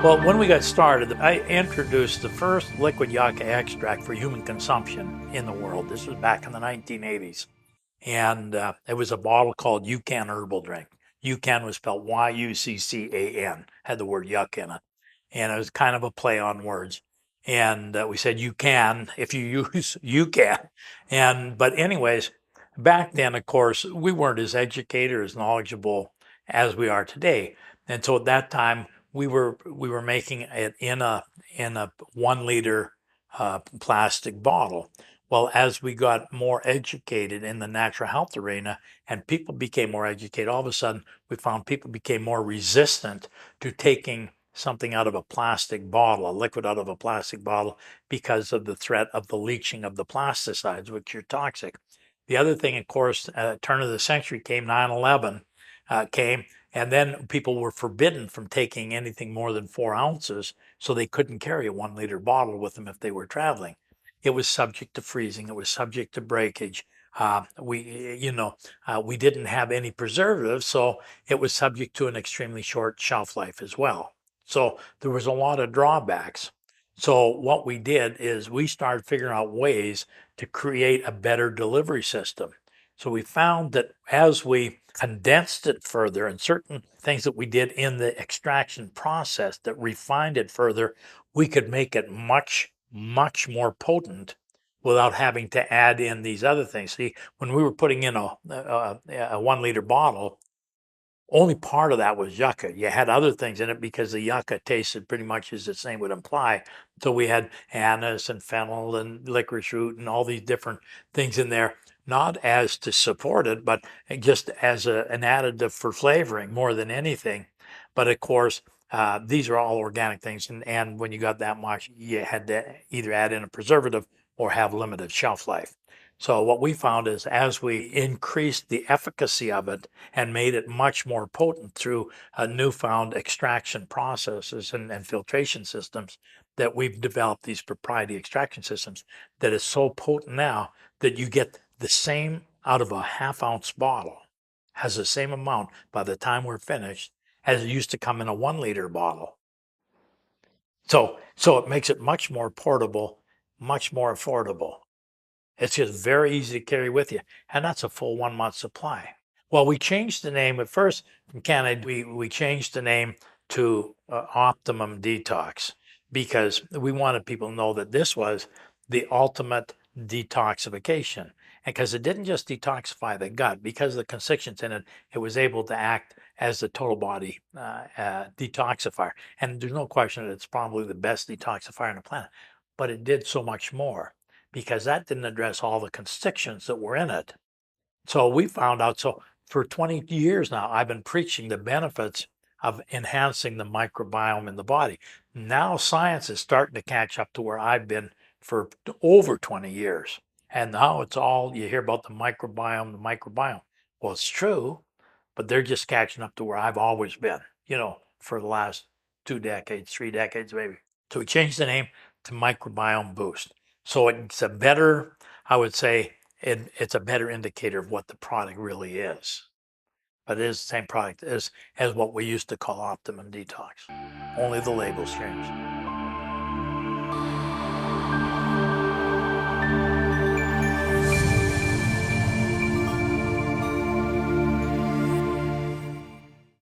Well, when we got started, I introduced the first liquid yucca extract for human consumption in the world. This was back in the 1980s. And it was a bottle called UCAN Herbal Drink. UCAN was spelled Yuccan, had the word yuck in it. And it was kind of a play on words. And we said you can if you use you can. But anyways, back then, of course, we weren't as educated or as knowledgeable as we are today. And so at that time, we were making it in a 1 liter plastic bottle. Well, as we got more educated in the natural health arena and people became more educated, all of a sudden we found people became more resistant to taking something out of a plastic bottle, a liquid out of a plastic bottle, because of the threat of the leaching of the plasticides, which are toxic. The other thing, of course, turn of the century came, 9/11 came, and then people were forbidden from taking anything more than 4 ounces, so they couldn't carry a 1 liter bottle with them if they were traveling. It was subject to freezing. It was subject to breakage. We didn't have any preservatives, so it was subject to an extremely short shelf life as well. So there was a lot of drawbacks. So what we did is we started figuring out ways to create a better delivery system. So we found that as we condensed it further and certain things that we did in the extraction process that refined it further, we could make it much, much more potent without having to add in these other things. See, when we were putting in a 1 liter bottle, only part of that was yucca. You had other things in it because the yucca tasted pretty much as its name would imply. So we had anise and fennel and licorice root and all these different things in there, not as to support it, but just as an additive for flavoring more than anything. But of course, these are all organic things. And when you got that much, you had to either add in a preservative or have limited shelf life. So what we found is as we increased the efficacy of it and made it much more potent through newfound extraction processes and filtration systems, that we've developed these proprietary extraction systems that is so potent now that you get the same out of a half-ounce bottle, has the same amount by the time we're finished as it used to come in a 1 liter bottle. So it makes it much more portable, much more affordable. It's just very easy to carry with you, and that's a full 1 month supply. Well, we changed the name at first from Canada. We changed the name to Optimum Detox because we wanted people to know that this was the ultimate detoxification. And because it didn't just detoxify the gut, because of the constituents in it, it was able to act as the total body detoxifier. And there's no question that it's probably the best detoxifier on the planet. But it did so much more because that didn't address all the constituents that were in it. So we found out. So for 20 years now, I've been preaching the benefits of enhancing the microbiome in the body. Now science is starting to catch up to where I've been for over 20 years. And now it's all you hear about the microbiome, the microbiome. Well, it's true, but they're just catching up to where I've always been, for the last 2 decades, 3 decades, maybe. So we changed the name to Microbiome Boost. So it's a better, I would say, it's a better indicator of what the product really is. But it is the same product as what we used to call Optimum Detox. Only the labels changed.